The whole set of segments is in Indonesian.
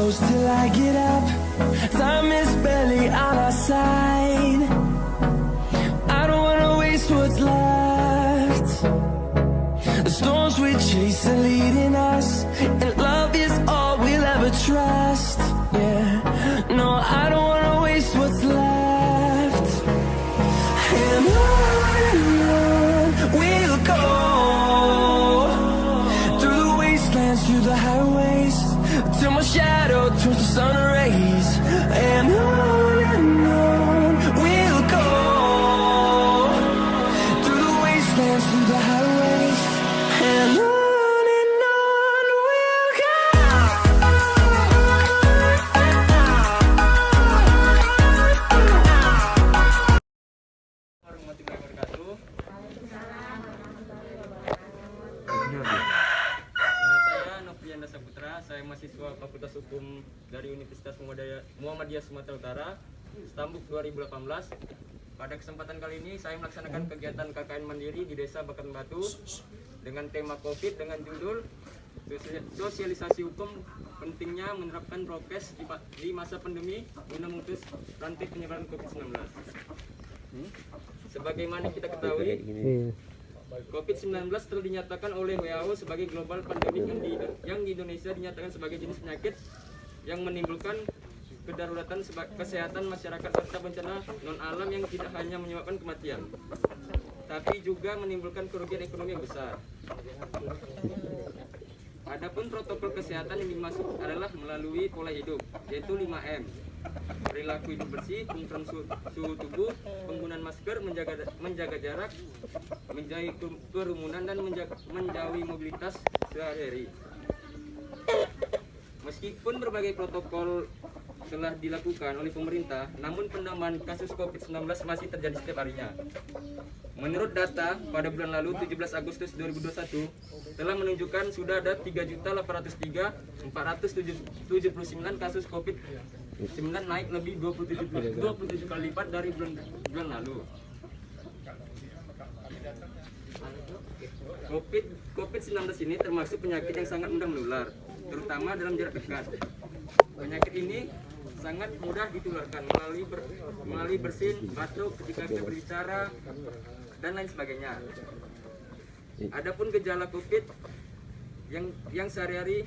close till I get up. Time is barely on our side. I don't wanna waste what's left. The storms we chase are leading us, and love is all we'll ever trust. Yeah, no, I don't wanna waste what's left. And on we'll go, through the wastelands, through the highways, till my shadow turns to sun rays. And on we'll go, through the wastelands, through the highways, and on we'll go. Warahmatullahi wabarakatuh. Nama saya Novianda Saputra, saya mahasiswa Fakultas Hukum dari Universitas Muhammadiyah Sumatera Utara, Stambuk 2018. Pada kesempatan kali ini saya melaksanakan kegiatan KKN Mandiri di Desa Bakan Batu dengan tema COVID dengan judul Sosialisasi Hukum Pentingnya Menerapkan Prokes di Masa Pandemi Guna Memutus Rantai Penyebaran COVID-19. Sebagaimana kita ketahui, COVID-19 telah dinyatakan oleh WHO sebagai global pandemic yang di Indonesia dinyatakan sebagai jenis penyakit yang menimbulkan kedaruratan kesehatan masyarakat serta bencana non-alam yang tidak hanya menyebabkan kematian, tapi juga menimbulkan kerugian ekonomi yang besar. Adapun protokol kesehatan yang dimaksud adalah melalui pola hidup, yaitu 5M. Perilaku hidup bersih, pengukuran suhu tubuh, penggunaan masker, menjaga jarak, menjauhi kerumunan, dan menjauhi mobilitas sehari-hari. Meskipun berbagai protokol telah dilakukan oleh pemerintah, namun penambahan kasus COVID-19 masih terjadi setiap harinya. Menurut data pada bulan lalu 17 Agustus 2021 telah menunjukkan sudah ada 3.803.479 kasus COVID-19, naik lebih 27 kali lipat dari bulan lalu. COVID-19 ini termasuk penyakit yang sangat mudah menular, terutama dalam jarak dekat. Penyakit ini sangat mudah ditularkan melalui bersin, batuk, ketika kita berbicara, dan lain sebagainya. Adapun gejala COVID yang sehari-hari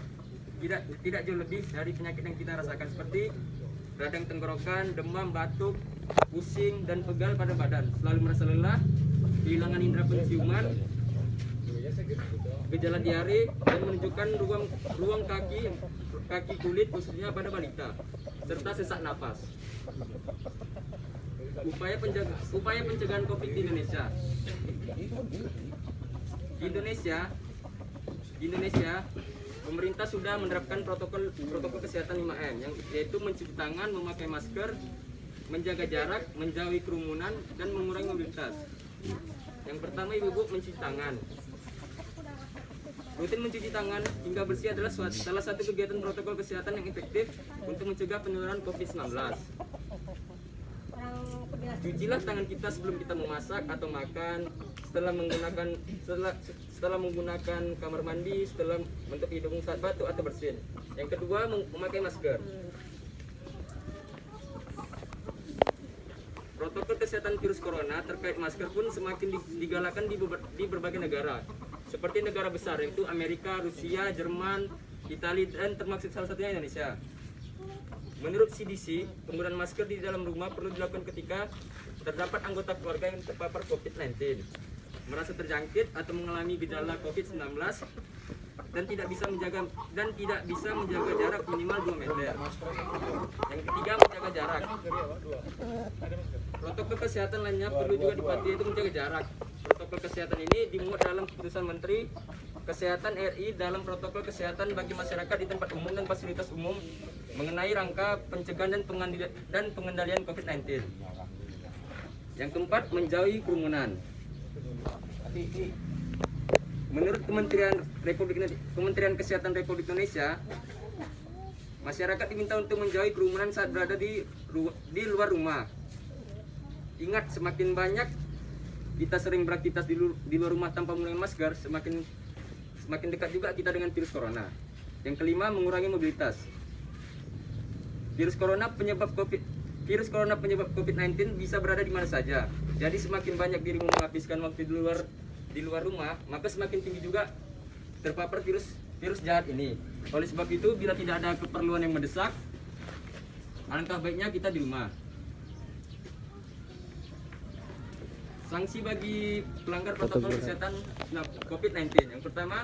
tidak jauh lebih dari penyakit yang kita rasakan, seperti radang tenggorokan, demam, batuk, pusing, dan pegal pada badan, selalu merasa lelah, kehilangan indera penciuman, gejala diare, dan menunjukkan ruang kaki kulit khususnya pada balita, serta sesak napas. Upaya pencegahan COVID di Indonesia. Di Indonesia, pemerintah sudah menerapkan protokol kesehatan 5M, yaitu mencuci tangan, memakai masker, menjaga jarak, menjauhi kerumunan, dan mengurangi mobilitas. Yang pertama, ibu-ibu mencuci tangan. Rutin mencuci tangan hingga bersih adalah salah satu kegiatan protokol kesehatan yang efektif untuk mencegah penularan COVID-19. Cucilah tangan kita sebelum kita memasak atau makan, setelah menggunakan kamar mandi, setelah menutup hidung saat batuk atau bersin. Yang kedua, memakai masker. Protokol kesehatan virus corona terkait masker pun semakin digalakan di berbagai negara, seperti negara besar yaitu Amerika, Rusia, Jerman, Italia, dan termasuk salah satunya Indonesia. Menurut CDC, penggunaan masker di dalam rumah perlu dilakukan ketika terdapat anggota keluarga yang terpapar COVID-19, merasa terjangkit atau mengalami gejala COVID-19, dan tidak bisa menjaga jarak minimal 2 meter. Yang ketiga, menjaga jarak. Protokol kesehatan lainnya perlu juga dipatuhi, yaitu menjaga jarak. Protokol kesehatan ini dimuat dalam keputusan Menteri Kesehatan RI dalam protokol kesehatan bagi masyarakat di tempat umum dan fasilitas umum mengenai rangka pencegahan dan pengendalian COVID-19. Yang keempat, menjauhi kerumunan. Menurut Kementerian Kesehatan Republik Indonesia, masyarakat diminta untuk menjauhi kerumunan saat berada di luar rumah. Ingat, semakin banyak kita sering beraktivitas di luar rumah tanpa menggunakan masker, semakin dekat juga kita dengan virus corona. Yang kelima, mengurangi mobilitas. Virus corona penyebab COVID-19 bisa berada di mana saja. Jadi semakin banyak dirimu menghabiskan waktu di luar rumah, maka semakin tinggi juga terpapar virus jahat ini. Oleh sebab itu, bila tidak ada keperluan yang mendesak, alangkah baiknya kita di rumah. Sanksi bagi pelanggar protokol kesehatan COVID-19. Yang pertama,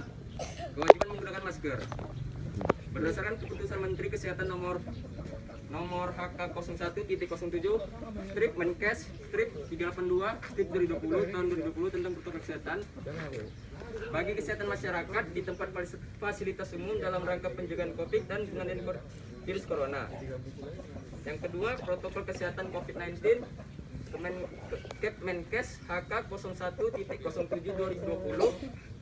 kewajiban menggunakan masker. Berdasarkan keputusan Menteri Kesehatan nomor HK01.07 strip Menkes strip 382 strip 2020 tahun 2020 tentang protokol kesehatan bagi kesehatan masyarakat di tempat fasilitas umum dalam rangka pencegahan COVID dan pengendalian virus corona. Yang kedua, protokol kesehatan COVID-19 Menkes HK01.07/2020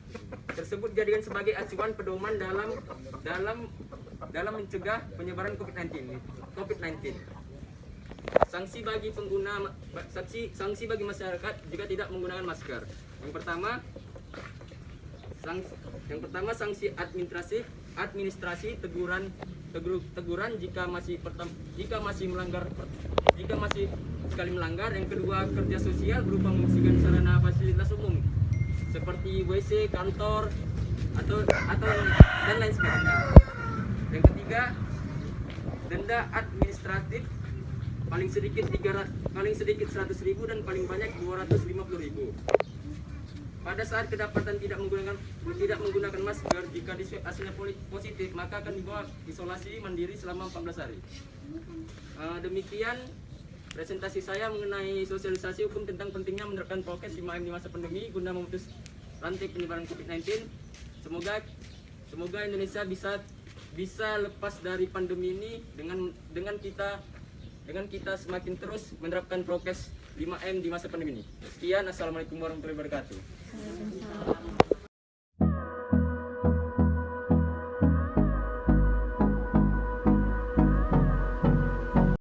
tersebut dijadikan sebagai acuan pedoman dalam mencegah penyebaran COVID-19. Sanksi bagi masyarakat jika tidak menggunakan masker. Yang pertama sanksi administrasi teguran jika masih sekali melanggar. Yang kedua, kerja sosial berupa membersihkan sarana fasilitas umum seperti WC, kantor dan lain sebagainya. Yang ketiga, denda administratif paling sedikit 100.000 dan paling banyak 250.000. Pada saat kedapatan tidak menggunakan masker, jika hasilnya positif, maka akan dibawa isolasi mandiri selama 14 hari. Demikian presentasi saya mengenai sosialisasi hukum tentang pentingnya menerapkan prokes 5M di masa pandemi guna memutus rantai penyebaran COVID-19. Semoga Indonesia bisa lepas dari pandemi ini dengan kita semakin terus menerapkan prokes 5M di masa pandemi ini. Sekian, assalamualaikum warahmatullahi wabarakatuh.